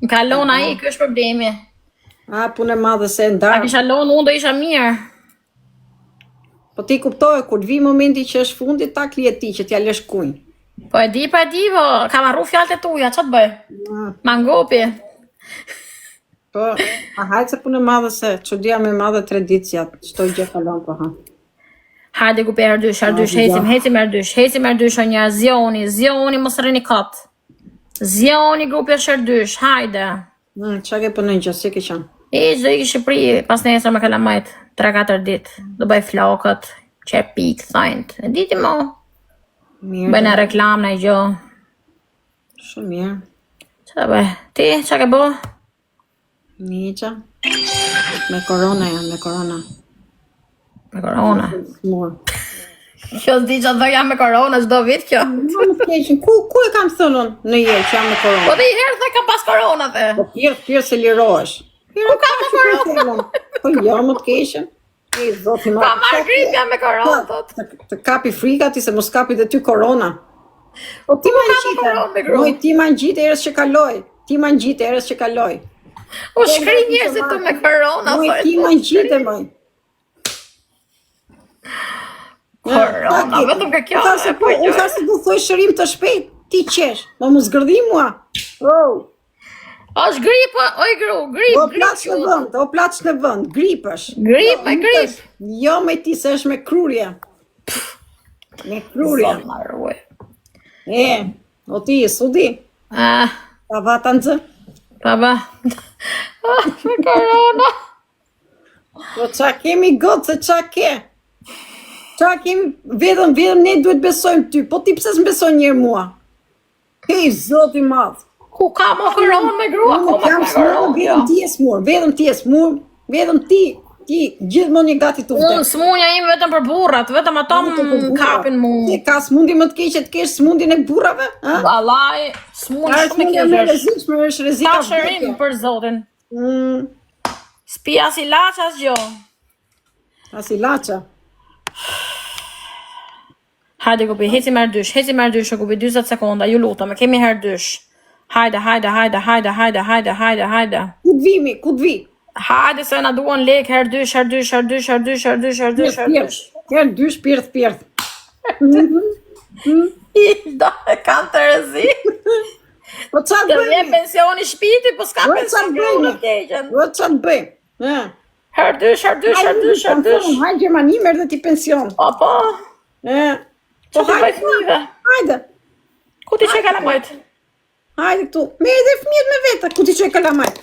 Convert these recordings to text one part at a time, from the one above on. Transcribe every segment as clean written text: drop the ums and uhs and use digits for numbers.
Më ka lon ai, ky është problemi. A, punë e madhe se A ndarë. kisha lon, unë do isha mirë. Po ti kuptoj, kur të vi momenti që është fundit, ta kliet ti që t'ja lësh kunj. Po e di, po, ka marru fjalët e tuja, ç'a të bëj? Ma ngopi. Po, a hajtë se punë e madhe se çudia më e madhe tradicia, çdo gjë kalon po ha. Hajde gupi herdysh, hecim herdysh, o njerë, zjoni, mos rrini kot. Zjoni grupi është herdysh, hajde. Qa ke punën që, si ke qenë? Do i Shqipëri, pas nesër me kalamajt, 3-4 ditë, do bëj flokët, që e pikë, thajnët. E diti mo, Mirë. bëjnë reklam në i gjo. Shumë mirë. Që da bëj? Ti, që ke bo? Niqa. Me korona janë, me korona. Me korona. Mor. Kjo s'di që të jam me korona, çdo vit kjo. Më të keqen, ku e kam thënë në jetë që jam me korona? Po dhe i herë dhe kam pas korona dhe. Po pjerë se lirohesh. Ku kam me korona? Po jo, më të keqen. Ka marrë gripja me korona, thot. Të kapi frika ti se mos kapi dhe ty korona. Po ti ma ngjite. Moj ti ma ngjite erës që kaloj. Ti ma ngjite erës që kaloj. U shkri njerëzit tu me korona, Moj ti ma ngjite moj. Korona, vetëm ka kjo. Unë tha se du thoj shërim të shpejt. Ti qesh. Ma mu zgërdhi mua. Është grip, oj gru, grip. O plaç në vënd, grip është. Grip. Jo me ti se është me krurje. Me krurje. O ti, sudi. Ta vata në zë. Baba. Me korona. Po qa kemi gotë se qa ke. Qa kemi, vedëm ne duhet besojmë ty. Po ti pse s'besoj njërë mua. Hej, zoti madhë. Ku ka më korona me grua, ku më ka korona? Vedëm ti e smur, vedëm ti gjithmonë një gati të vdek. Unë smunja im vetëm për burrat, vetëm ato më kapin mu. Ti ka smundi më të keqe të kesh smundin e burrave? Vallai, smunja shumë e keqe. Është rrezika. Ka shërim për zotin. Spi as i laç as gjo. As i laça. Hajde gupi, hecim herdysh, gupi 20 sekonda, ju lutem, kemi herdysh. Hajde. Ku të vi? Hajde se na duan lek, herdysh. Herdysh, pirth. Da, kam të rëzi. Po qa të bëjmë? Të pensioni shpiti, po s'ka pensioni në keqen. Po qa të bëjmë? Herdysh. Hajde Gjermani, merë dhe ti pension. Po. Po hajde. Ku ti që ka në mojtë? Hajde këtu, me edhe fëmijët me vete, ku ti që e kalamajt.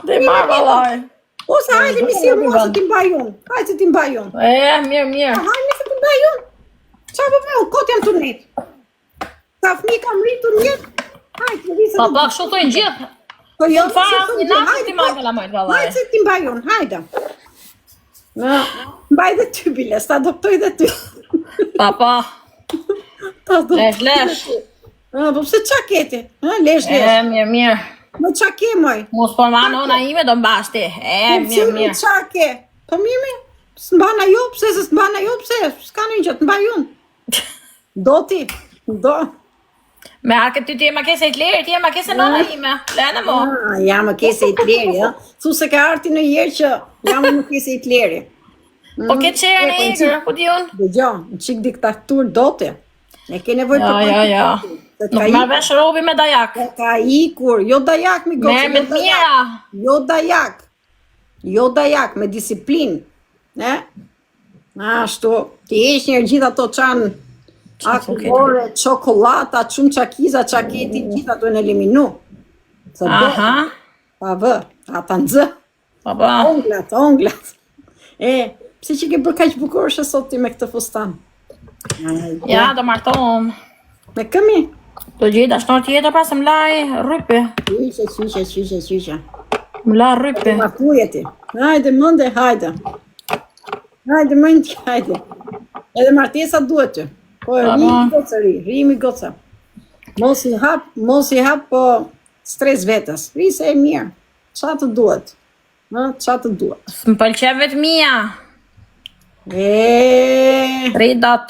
Dhe marrë valaj. Ose hajde mi si mua se ti mbaj unë. Hajde se ti mbaj unë. Mirë. Hajde se ti mbaj unë. Qa po me u, kot jam të netë. Ta fëmi kam rritur njët. Hajde, të visë. Pa, shultojnë gjithë. Po jo, hajde se ti mbaj unë, hajde. Mbaj dhe ty, Biles, ta adoptoj dhe ty. Pa. Lesh. Po pse qa keti? Lesh. Mirë. Më qa ke, moj? Mos po ma nona ime do mbashti. Mirë. Qa ke? Po mimi, s'mbana jo, pse se s'mbana jo, pse? S'ka në një gjë, t'mbaj unë. Do ti, do. Me arke ty e ma kese i t'leri, ti e ma kese nona ime. Lene mo. Ja, më kese i t'leri, ja. Thu se ka arti në jerë që ja më kese i t'leri. Po ke qerë në egrë, ku di unë? Dhe gjo, në qik diktatur do të. Ne ke nevoj për Ja. Nuk marrë vesh robi me dajak. Ka ikur, jo dajak mi gocë. Merë me t'mira. Jo dajak, me disiplin. Ashtu, ti esh njerë gjitha to qanë akore, qokolata, qumë qakiza, qaketi, gjitha to në eliminu. Aha. Pa vë, ata në zë. Onglat. Pse që ke bërë kaq bukur është sot ti me këtë fustan? Ja, do martohem. Me këmi? Do gjitha shtor tjetër pra se më laj rrypi. Qyshe. Më laj rrypi. Ma puje ti. Hajde, mënde, hajde. Hajde, mëndi, hajde. Edhe martesa duhet ty. Po, rrimi goca. Mos i hap, po stres vetës. Rrise e mirë. Qa të duhet? Qa të duhet? Së më pëlqe vetë mia. Ridat.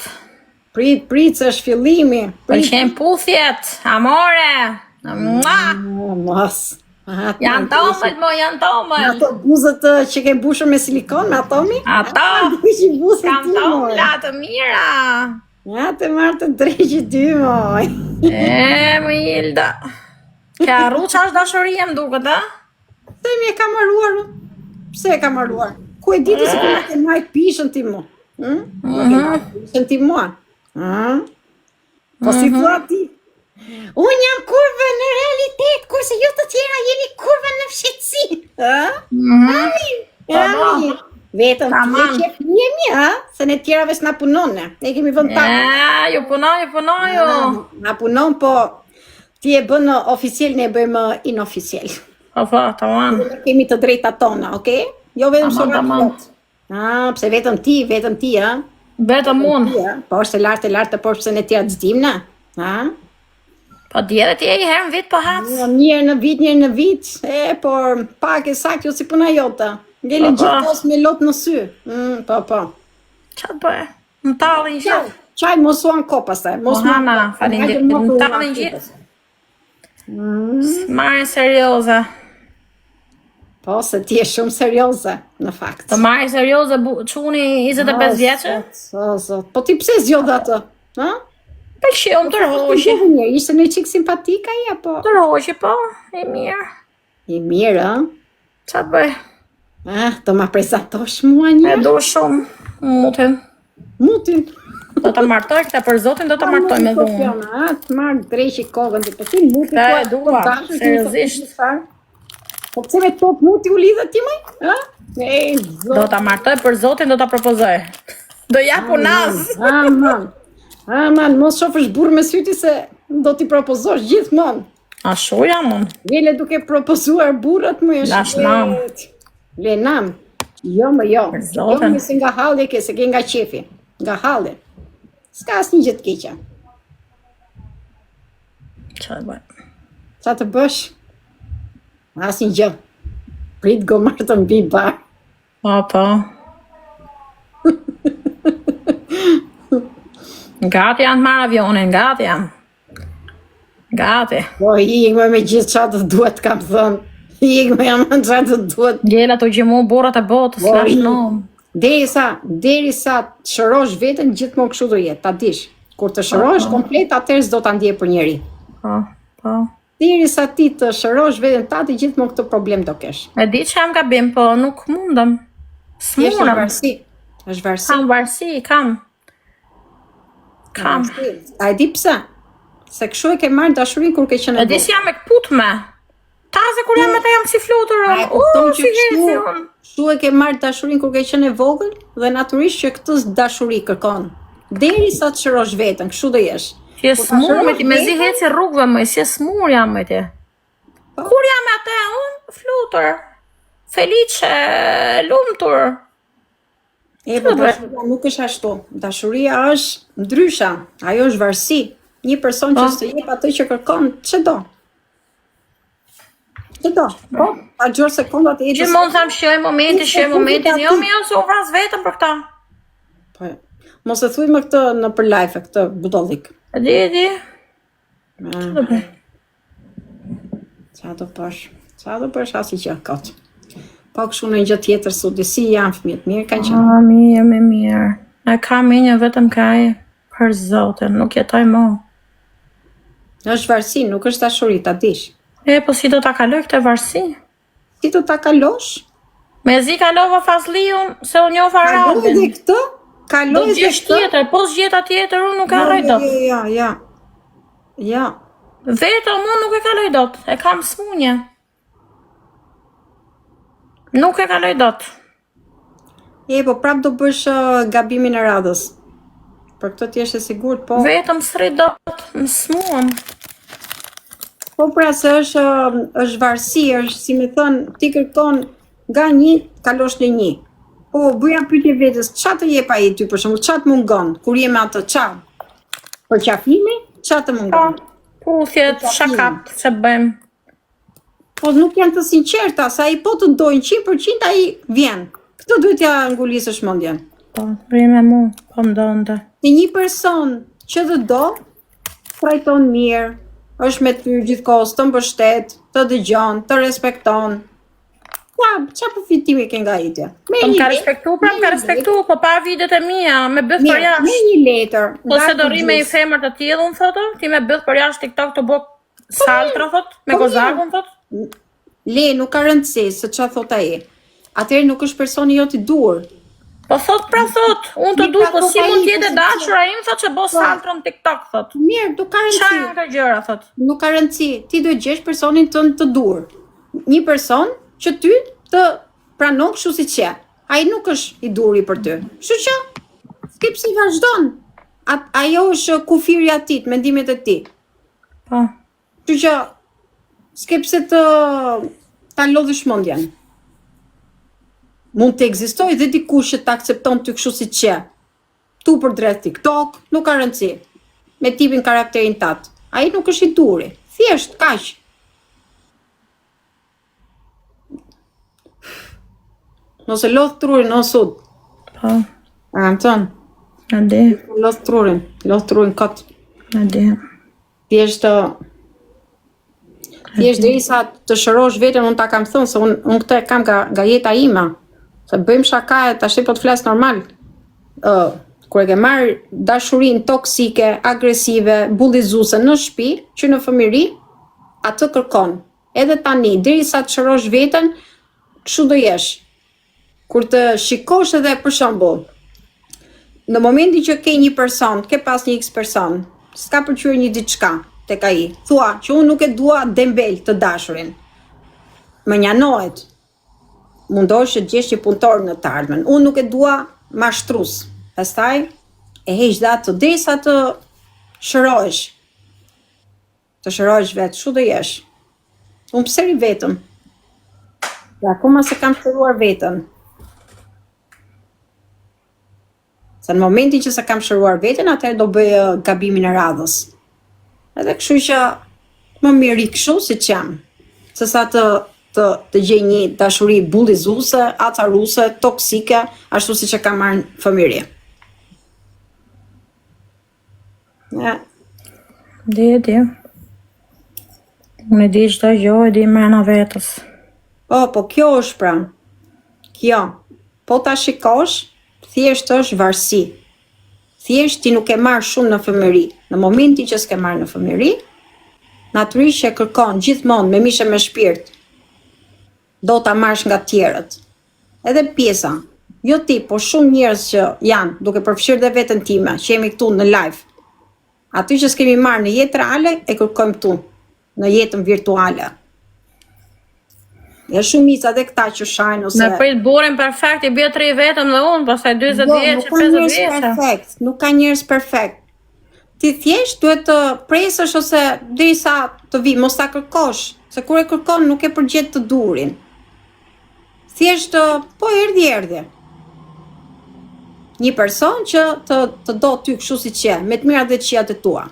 Prit, se është fillimi. Pëlqen puthjet, amore. Mos. Janë tomël, mo, janë tomël. Ato buzët që ke mbushur me silikon, me atomi? Ato, Ishin buzët kam ty, moj. tomëla të mira. Ja, të marrë të drejqi ty, moj. Më Hilda. Ka arru qa është dashuria më duket, a? Se mi e ka marruar, pse e ka marruar? Ku e diti se ku e ke majtë pishën ti, mo? Pishën ti, mua? Po si thua ti? Unë jam kurve në realitet, kurse ju të tjera jeni kurve në fshetësi. Vetëm ti e qef jemi, se ne tjerave s'na punon, ne kemi vënd ta. Ju punoj. Na punon, po ti e bënë oficial, ne e bëjmë inofficial. Po, tamam. Ne kemi të drejta tona, okej? Jo vetëm Tamam. pse vetëm ti, Vetëm unë. Po është e lartë, por pse ne tjera zdim, Po djere ti e i herë në vit po hacë. Njërë në vit, por pak e saktë, jo si puna jota. Ngele gjithos me lot në sy. Po. Qa të bëhe? Më talin gjithë. Qaj mos uan ko pastaj. Hana, falinderit. Më talin gjithë. Marrin serioze. Po, se ti e shumë serioze, në fakt. Të marrin serioze quni 25 vjeqe? Po ti pse zjodh atë? Pëlqeu të rroqi. Ishte në qikë simpatika i, apo? Të rroqi, po, e mirë. I mirë, Qa të bëj? Të ma prezantosh mua E një? do shumë, mutin. Mutin. Do të martoj këta për zotin, do të martoj me dhunë. Të marrë drejqi kokën, të përti mutin. Ta e dua, seriozisht. Po pse me top muti u lidhe ti mëj? Do të martoj për zotin, do të propozoj. Do japu nazë. Aman, mos shofësh burë me syti se do t'i propozosh gjithmonë. A shu jam unë? Vele duke propozuar burrat më e Lash nam. Le nam. Jo më jo. Për Jo zotin. më se nga halli ke, se ke nga qefi. Nga halli. S'ka asnjë gjë të keqe. Qa të bëj? Qa të bësh? Asnjë gjë. Prit gomar të mbi bar. Po. Gati janë të marrë avionin, gati janë. Gati. Po ikme me gjithë qatë të duhet, kam thënë. Ikme jam në qatë të duhet. Gjela të gjimu burat e botës, lash nom. Derisa të shërosh veten, gjithmonë kështu do jetë, ta dish. Kur të shërosh komplet, atëherë s'do ta ndje për njeri. Po. Derisa ti të shërosh veten tati, gjithmonë këtë problem do kesh. E di që jam gabim, po nuk mundëm. Është varësi. Është varësi. Kam varësi, kam. A e di pse? Se kështu e ke marrë dashurin kur ke qenë E di si jam e këputme. Taze kur jam me ta jam si fluturën. Si heci unë. Kështu e ke marrë dashurin kur ke qenë e vogël dhe natyrisht që këtë dashuri kërkon. Derisa të shërosh veten, kështu do jesh. Si e smur me ti, me zi heci rrugëve më, si e smur jam me ti. Kur jam me atë unë, flutur. Felice, lumtur. Po dashuria nuk është ashtu. Dashuria është ndryshe. Ajo është varësi. Një person që s'të jep atë që kërkon, ç'do. Po, pa gjorë sekondat e jetës. Gjithmonë tham shoj momentin, jo më jo se u vras vetëm për këta. Po, mos e thuj më këtë në për live, këtë budollik. E di. Qa do pësh asi që kot. Po kështu në gjë tjetër sudi, si janë fëmijët, mirë kanë qenë. Mirë. E kam një vetëm kaj për zotin, nuk jetoj më. Është varësi, nuk është dashuri, ta dish. Po si do ta kaloj këtë varësi? Si do ta kalosh? Me zi kalova fazliun, se unë njoh Kaloj Arabin. dhe këtë? Do Kaloj dhe gjesh këtë? tjetër, po zgjeta tjetër, unë nuk kaloj dot. Ja. Vetëm unë nuk e kaloj dot, e kam smunje. Nuk e kaloj dot. Po prap do bësh gabimin e radhës. Për këtë t'jesh e sigurt, po. Vetëm s'rri dot, më smuam. Po pra se është varësi, është si me thënë, ti kërkon nga 1, kalosh në 1. Po, bëja pyetje vetes, ç'a të jep ai ty për shembull, ç'a të mungon kur je me atë ç'a? Për qafimi, ç'a të mungon? Puthjet, shakat, që bëjmë. Po nuk janë të sinqerta, sa ai po të dojnë 100% ai vjen. Këtë duhet ja ngulisësh mendjen. Po, rime mu, po mdonte. Ti një person që të do, trajton mirë, është me ty gjithkohës, të mbështet, të dëgjon, të respekton. Qa përfitimi ke nga itja? Po më ka respektu, pra më ka respektu, po pa videot e mia, me bëth për jashtë. Me një letër. Po se do rri me i femër të tillë, unë thotë, ti me bëth për jashtë TikTok të bëk saltra, thot, me kozakun, thot. Le, nuk ka rëndësi, se qa thot ai. Atëherë nuk është personi jot i dur. Po thot, unë të du, po si mund t'jete dashura im, thot që bo saltrën TikTok, thot. Mirë, nuk ka rëndësi. Qa janë të gjëra, thot? Nuk ka rëndësi, ti do gjesh personin tënd të dur. Një person që ty të pranon kështu si që. Ai nuk është i duri për ty. Kështu që, skepsi vazhdon. Ajo është kufiri atit, mendimet e ti. Po. Kështu që, skepse ta lodhësh mendjen. Mund të ekzistojë dhe dikush që ta akcepton ty kështu si që. Tu për drejt TikTok, nuk ka rëndësi. Me tipin karakterin tat. Ai nuk është i duri. Thjesht, kaq. Nëse lodh trurin në sud. Po. A më thënë? A di. Lodh trurin kot. A di. Thjesht derisa të shërosh veten, unë ta kam thënë se unë këtë e kam nga jeta ime. Se bëjmë shaka e tash po të flas normal. Kur e ke marr dashurinë toksike, agresive, bullizuese në shtëpi, që në fëmijëri, atë kërkon. Edhe tani, derisa të shërosh veten, kështu do jesh. Kur të shikosh edhe për shembull, në momentin që ke një person, ke pas një X person, s'ka pëlqyer një diçka tek ai, thua që unë nuk e dua dembel të dashurin. Më njanohet. Mundohesh të gjesh një punëtor në të ardhmen. Unë nuk e dua mashtrues. Pastaj e heq datë derisa të shërohesh. Të shërohesh vetë, çu do jesh? Unë pse ri vetëm? Ja, akoma se kam shëruar veten. Se në momentin që se kam shëruar veten, atëherë do bëj gabimin e radhës. Edhe kështu që më mirë kështu si që jam. Se sa të gjej një dashuri bullizuese, acaruese, toksike, ashtu si që kam marrë në fëmijëri. Ja. Di. Unë e di çdo gjë, e di mrena vetës. Po kjo është pra. Kjo. Po ta shikosh, thjesht është varësi. Thjesht ti nuk e marr shumë në fëmijëri. Në momentin që s'ke marr në fëmijëri, natyrisht e kërkon gjithmonë me mishe me shpirt. Do ta marrësh nga tjerët. Edhe pjesa, jo ti, po shumë njerëz që janë, duke përfshirë dhe veten time, që jemi këtu në live. Aty që s'kemi marrë në jetë reale, e kërkojmë këtu, në jetën virtuale. E shumica dhe këta që shajnë ose... Me prit burin perfekt, i bje 3 vetëm dhe unë, pastaj 40 vjeç, 50 vjeç. Nuk ka njerëz perfekt. Ti thjesht duhet të presësh ose derisa të vi, mos ta kërkosh, se kur e kërkon nuk e përgjet të durin. Thjesht po erdhi. Një person që të do ty kështu si që, me të mirat dhe të qijat e tua.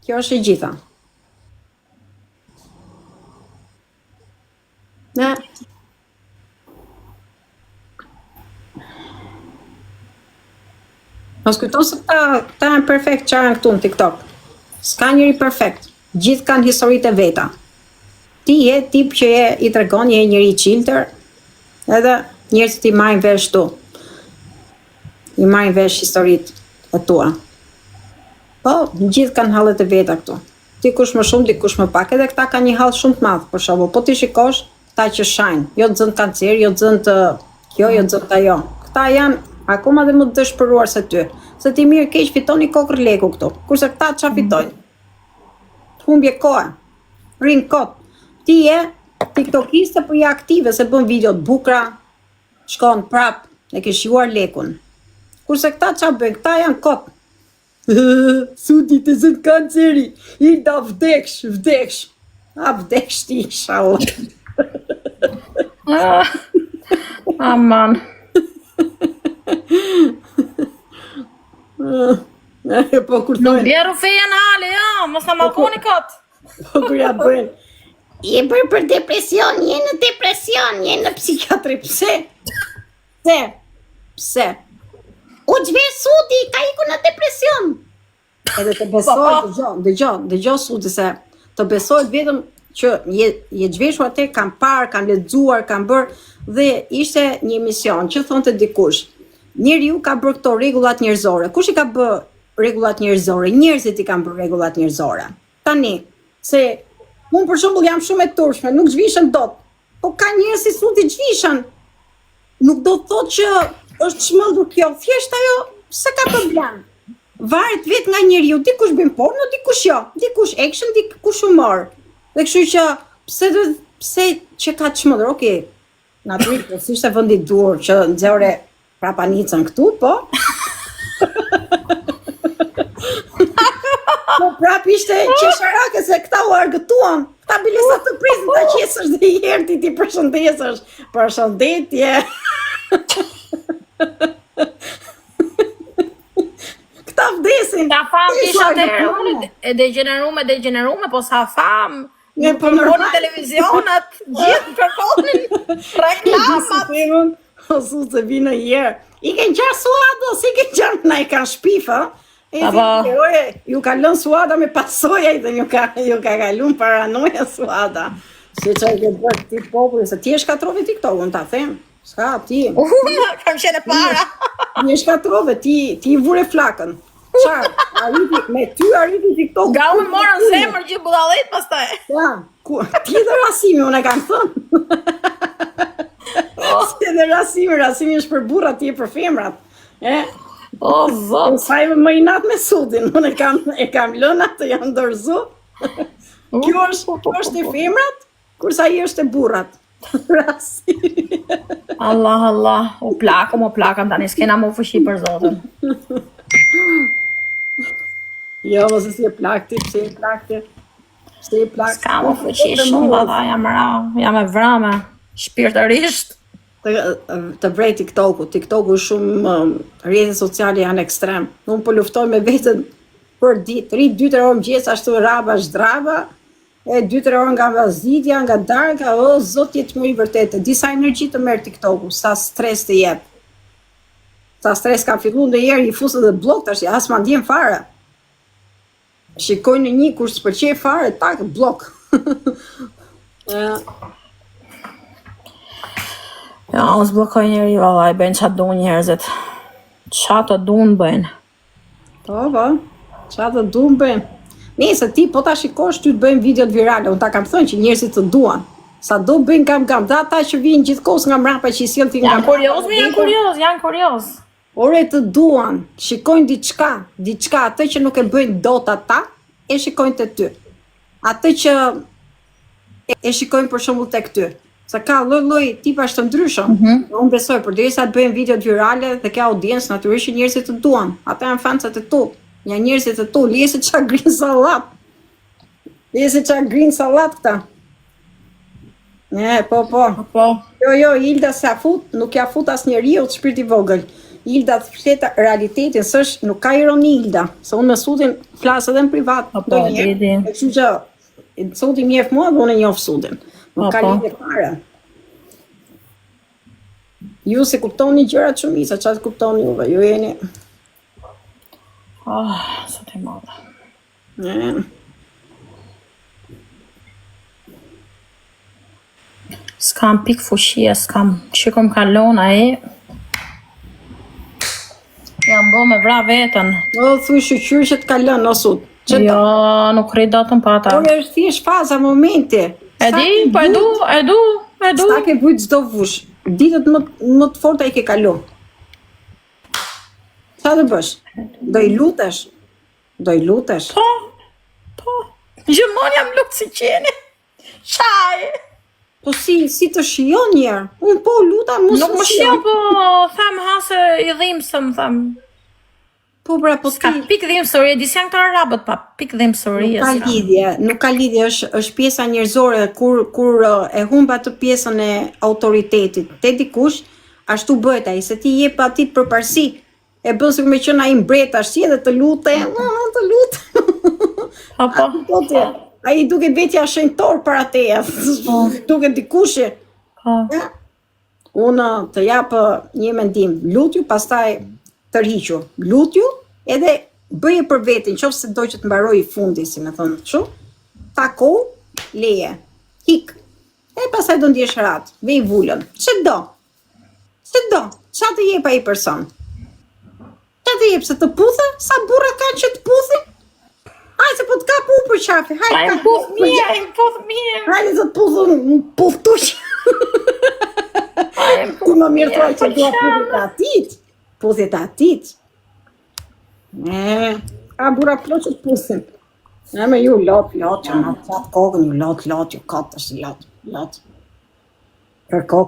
Kjo është e gjitha. Ne. Mos kujto se ta janë perfekt që janë këtu në TikTok. S'ka njëri perfekt. Gjithë kanë historitë e veta. Ti je tip që i tregon, je njëri i qiltër, edhe njerëzit i marrin vesh tu. I marrin vesh historitë e tua. Po, gjithë kanë hallet e veta këtu. Dikush më shumë, dikush më pak, edhe këta kanë një hall shumë të madh, për shembull. Po ti shikosh këta që shajnë, jo të zënë kancer, jo të zënë të kjo, jo të zënë të ajo. Këta janë akoma dhe më të dëshpëruar se ty. Se ti mirë keq fiton një kokër leku këtu, kurse këta qa fitojnë? Të humbje kohë, rinë kot. Ti je tiktokiste, po je aktive, se bën video të bukra, shkon prap, e ke shijuar lekun. Kurse këta qa bëjnë? Këta janë kot. Sudi të zënë kanceri, i da vdeksh. A vdeksh ti, inshallah. Aman. Po kur Nuk bjeru feja në ale, ja, mos në malkoni kot. Po kur ja bërë. Je bërë për depresion, je në depresion, je në psikiatri, pse? Pse? U gjverë sudi, ka iku në depresion. Edhe të besoj, dëgjoj Sudi se të besoj vetëm që je zhveshur atë, kam parë, kam lexuar, kam bërë dhe ishte një emision që thonte dikush, njeriu ka bërë këto rregullat njerëzore. Kush i ka bërë rregullat njerëzore? Njerëzit i kanë bërë rregullat njerëzore. Tani, se unë për shembull jam shumë e turshme, nuk zhvishem dot. Po ka njerëz si Sudi zhvishen. Nuk do të thotë që është çmendur kjo, thjesht ajo se ka problem. Varet vetë nga njeriu, dikush bën porno, dikush jo, dikush action, dikush humor. Dhe kështu që pse që ka çmendur, okay. Natyrisht, po si ishte vendi dur që nxorë prapanicën këtu, po. Po prap ishte qesharake se këta u argëtuan. Këta bile sa të prisin ta qesësh dhe i herë ti përshëndesësh. Përshëndetje. Këta vdesin. Ta fam kisha atëherë, e degenerume, po sa fam. Ne po në televizionat, gjithë kërkonin reklamat. O su se vinë herë. I kanë qarë suado, si kanë qarë na i kanë shpifa. Ju ka lënë suada me pasoja dhe ju ka kalun paranoja suada. Si që e ke bërë ti populli, se ti e shkatrove TikTok-un, ta them. Ska, ti. Kam qenë para. Ti e shkatrove, ti i vure flakën. Qarë, me ty arriti TikTok. Ga unë morën zemër gjithë budallet pastaj. Ja, ti dhe Rasimi, unë e kam thënë. Si edhe Rasimi është për burrat, ti e për femrat. O, zot. Sajme më inat me Sudin, unë e kam lënë atë janë dorëzu. Kjo është e femrat, kurse ai është e burrat. Rasimi. Allah, u plakëm, tani s'kena më fuqi për zotin. Jo, mos si e plakti, pse e plakti. S'ka më fuqi shumë, valla, jam e vrame, shpirtërisht. Të vrej TikTok-u. TikTok-u shumë rrjete sociale janë ekstrem. Unë po luftoj me veten për ditë. Rrit 2-3 orë mëngjes ashtu raba zhdraba, e 2-3 orë nga vazitja, nga darka, o zot jetë më i vërtetë. Disa energji të merr TikTok-u, sa stres të jep. Sa stres ka filluar ndonjëherë i fusë dhe blok tash, as ma ndjen fare. Shikoj në një kur s'pëlqej fare, tak blok. Ja, unë s'blokoj njeri, valla, i bëjnë qatë dunë njerëzit. Qatë dunë bëjnë. Po, qatë dunë bëjnë. Nëse ti po ta shikosh, ty të bëjnë videot virale, unë ta kam thënë që njerëzit të duan. Sa do bëjnë gam, dhe ata që vinë gjithkohës nga mrapa që i sjell ti nga mrapa. Janë kurios. Ore të duan, shikojnë diçka, atë që nuk e bëjnë dot ata, e shikojnë të ty. Atë që e shikojnë për shembull tek ty. Sa ka lloj tipash të ndryshëm. Unë besoj, përderisa të bëjnë videot virale dhe ka audiencë, natyrisht që njerëzit të duan. Ata janë fansat e tu. Janë njerëzit e tu, lese çka grin sallat. Këta. Po. Jo, Hilda sa fut, nuk ja fut asnjëriu të shpirti vogël. Hilda flet realitetin, s'është, nuk ka ironi Hilda. Se unë me Sudin flas edhe në privat. Kështu që Sudi njeh mua dhe unë e njoh Sudin. Nuk ka lidhje fare. Ju se kuptoni gjërat shumica, çfarë kuptoni juve? Ju jeni. Sa të madhe. S'kam pik fuqie, s'kam që kom kalon ai. Jam bo me vra vetën. O, thuj shqyqyr që të kalon, o Sud. Jo, nuk rrit datën pata. Por është thjesht faza, momenti. E di, po e du. Sta ke bujt çdo vush. Ditët më të forta i ke kalu. Sa do bësh? Do i lutesh? Po. Gjithmonë jam lutë si qeni. Qaj. Po si të shijon njerë? Unë po luta, nuk më shijon, po them hase i dhimbsëm, them. Po bra, po s'ka pik dhimbësori, disi janë këto arabët pa pik dhimbësori. Nuk ka lidhje, është pjesa njerëzore kur e humba të pjesën e autoritetit. Te dikush, ashtu bëhet ai, se ti jep atit përparësi. E bën sikur me qenë ai mbret si edhe të lutem. Po. Ai duket vetja shenjtor para teja. Duket dikush. Unë të jap një mendim, lutju, pastaj tërhiqu. Lutju edhe bëje për vetin, qoftë se do që të mbaroj I fundi, si me thonë kështu, tako, leje, hik, e pastaj do ndjesh rat, vej vullën, që do, qa të jep ai person, qa të jep se të puthe, sa burra ka që të puthe, hajde se po të kap u për qafi, hajde ka puth mirë. Hajde se të puthë puthtush. Ti më mirë thua që dua puthit atit, puthit atit. Ka burra plot që të puthin. Me ju lot, që në qatë kokën, ju lot, ju katës, lot. Kërko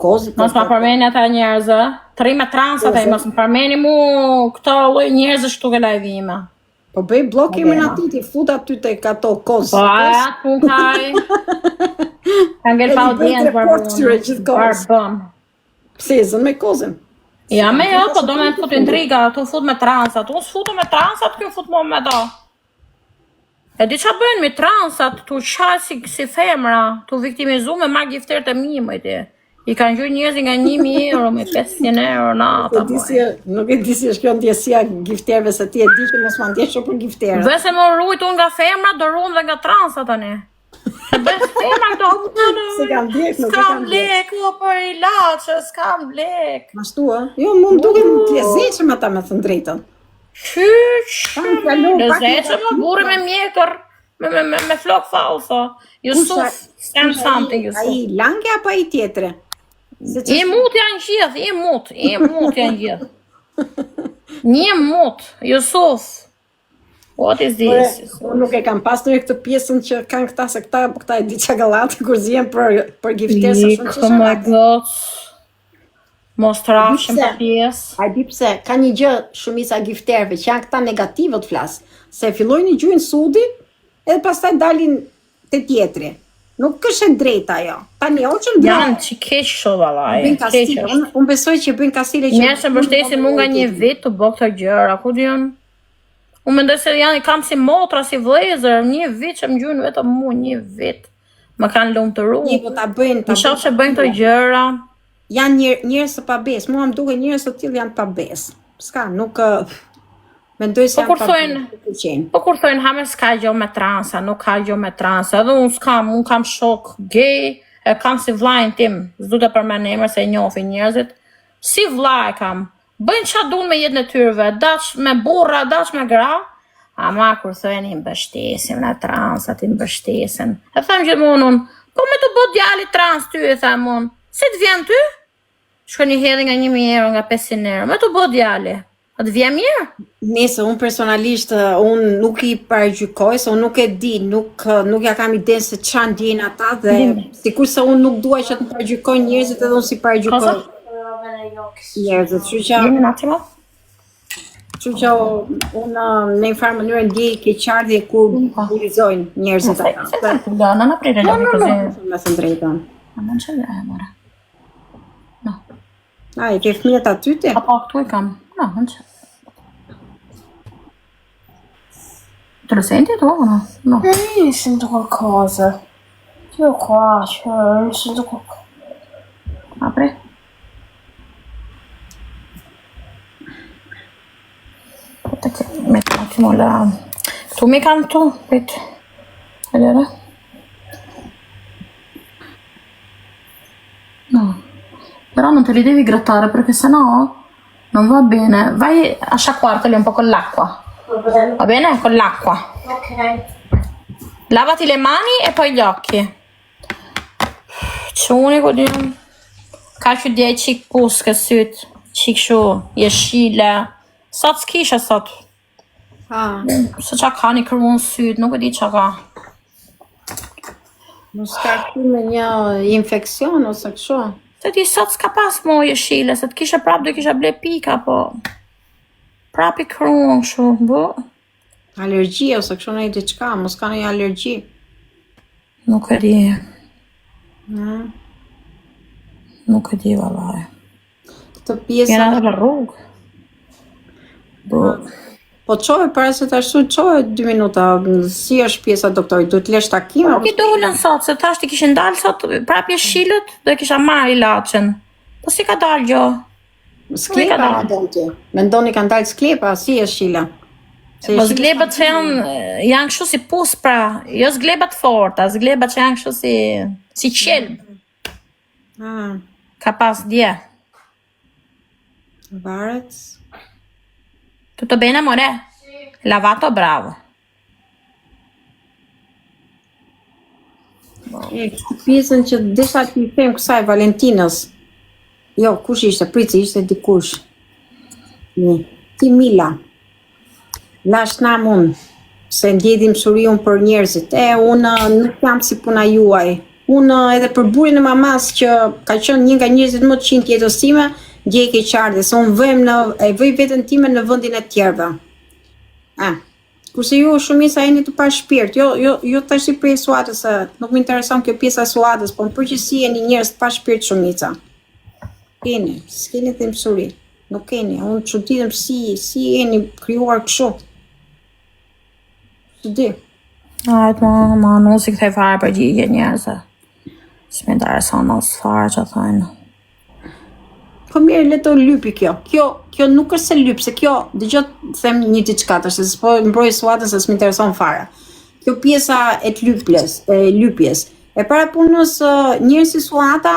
kozit. Mos ma përmeni ata njerëzë, të rime transat e mos më përmeni mu këto lloj njerëzë shtu ke lajvime. Po bëj blok jemi në atiti, fut aty të kato kozë. Po atë pun kaj. Ka ngel pa audiencë barbëm. Pse zën me kozën? Ja me jo, po do me fut intriga, tu fut me transat. Unë s'futu me transat, kjo fut mo me do. E di qa bëjnë me transat, tu qaj si femra, tu viktimizu me ma gifter të mimëjti. I kanë gjurë njerëzi nga 1.000 euro, me 500 euro nata. Nuk e di si është kjo ndjesia gifterve, se ti e di që mos ma ndjesho për gifterë. Vese më rrujt unë nga femra, do rrujt dhe nga transat tani. Se bëjnë femra këto se kam ndjek, nuk e kam ndjek. lek, u për I laqë, s'kam lek. Mashtu, jo, mu më duke më të lezeqëm ata me thënë drejtën. Lezeqëm, burri me mjekër, me flok falso. Jusuf, stand something, Jusuf. A I lange apo a I tjetre? I mut janë gjithë, I mut janë gjithë. Një mut, Jusuf. What is this? Unë nuk e kam pas në këtë pjesën që kanë këta se këta e di çakallate kur zihen për giftesë shumë që oh my god. Mos trashim për pjesë. A di pse, ka një gjë shumica gifterëve që janë këta negativët flas, se fillojnë gjujnë sudi edhe pastaj dalin te tjetri. Nuk është e drejta ajo. Tani hoqën drejt. Janë që keq shumë vallaj. Unë besoj që bëjnë kastile që njerëz që mbështesin mua nga një vit të bëj këto gjëra, ku diun? Unë mendoj se janë kam si motra, si vëllezër, një vit që më gjujnë vetëm mua, një vit. Më kanë lumturuar. Po ta bëjnë, ta shoh se bëjnë këto gjëra. Janë njerëz të pabes. Mua më duket njerëz të tillë janë pabes. S'ka, nuk mendoj se po kur thonë ha me s'ka gjë me transa, nuk ka gjë me transa, edhe unë kam shok gay, e kam si vllajin tim, s'du të përmend emër se e njohin njerëzit, si vllaj kam, bëjnë qa duan me jetën e tyre, dash me burra, dash me gra, ama kur thonë I mbështesim në transat, I mbështesin, e them gjithmonë unë, po me të bë djali trans ty, e them unë, si të vjen ty? Shkoni hedhi nga 1.000 euro, nga 500 euro, me të bë djali. A të vjen mirë? Nëse unë personalisht unë nuk I paragjykoj, se unë nuk e di, nuk ja kam idenë se çan ndjejnë ata dhe sikurse unë nuk dua që të paragjykoj njerëzit edhe unë si paragjykoj njerëzit. Kështu që unë në një farë mënyrë ndjej keqardhje kur bulizojnë njerëzit ata. Non aprire le cose. Me thënë drejtën. Non ce l'hai, amore. No. I ke fëmijët aty ti? Po, këtu I kam. No, non c'è. Te lo senti tu o no? No. Sento qualcosa. Io qua, sento qualcosa. Apri. Aspetta che metto un attimo la... Tu mi canto? Aspetta. Vedere? No. Però non te li devi grattare perché sennò non va bene. Vai a sciacquarteli un po' con l'acqua. Va bene? Con l'acqua. Ok. Lavati le mani e poi gli occhi. Quni ka që dje qik puske syt, qik shu, jeshile. Sot s'kisha sot. Se qa ka një kërun syt, nuk e di qa ka. Mos ka me një infekcion ose kështu. Se ti sot s'ka pas mo jeshile, se t'kisha prap do kisha ble pika, po prap I kërun kështu, bo. Alergji ose kështu në I diçka, mos ka një alergji. Nuk e di. Nuk e di vallaj. Këtë pjesa... Jena dhe për rrugë. Bo. Po qove para se të ashtu, qove 2 minuta, si është pjesa doktorit, du t'lesh takim? Nuk I dollën sot, se tash ti kishin dalë sot, prap jeshilët, dhe kisha marrë ilaçin. Po si ka dalë gjo? Sklepa mendon ti. Mendoni kanë dalë sklepa, si është Shila? Po zglebat që janë kështu si pus, pra, jo zglebat forta, zglebat që janë kështu si qelb. Ka pas dje. Varet. Tutto bene, amore? Lavato, bravo. Pjesën që desha t'i them kësaj Valentinës. Jo, kush ishte? Prici, ishte dikush. Ti Mila. Lash nam unë, se ndjedim shuriun për njerëzit. Unë nuk jam si puna juaj. Unë edhe për burin e mamas që ka qenë një nga njerëzit më të qinj jetës time, gjej ke qartë, se unë vëj veten time në vendin e tjerëve. Kurse ju shumica jeni të pa shpirt, jo tash i prej suatës, nuk më intereson kjo pjesa e suatës, po në përgjithësi jeni njerëz të pa shpirt shumica. Keni, s'keni të mësuri, nuk keni, unë çuditem si jeni krijuar kështu. Çudi. Ajtë, ma, nuk si këthej fare përgjigje njerëzë. S'me intereson nësë fare që thajnë. Po mirë, le të lypi kjo. Kjo nuk është se lyp, se kjo, dëgjoj them një diçka tash, se po mbroj suatën se s'më intereson fare. Kjo pjesa e lypjes. E para punës njerëz si Suata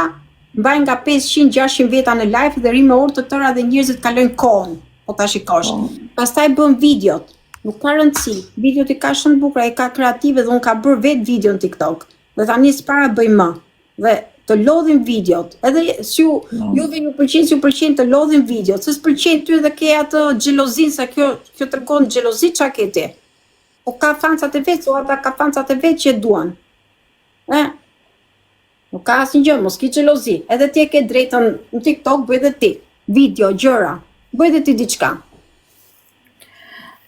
mbajnë nga 500-600 veta në live dhe rri me orë të tëra dhe njerëzit kalojnë kohën, po ta shikosh. Pastaj bën videot. Nuk ka rëndësi. Videot i ka shumë bukura, i ka kreative dhe unë ka bërë vetë video në TikTok. Dhe tani s'para bëj më. Dhe të lodhin videot. Edhe si juve ju pëlqen të lodhin videot. Se s'pëlqen ty dhe ke atë xhelozin, se kjo tregon xhelozi çka ke ti. Po ka fancat e vet, ata ka fancat e vet që duan. Nuk ka asnjë gjë, mos ki xhelozi. Edhe ti e ke drejtën në TikTok, bëj edhe ti video, gjëra. Bëj edhe ti diçka.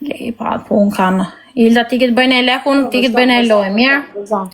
Lej, pa, pun kanë. Ilda, ti këtë bëjnë e lekun, ti këtë bëjnë e lojë, mirë?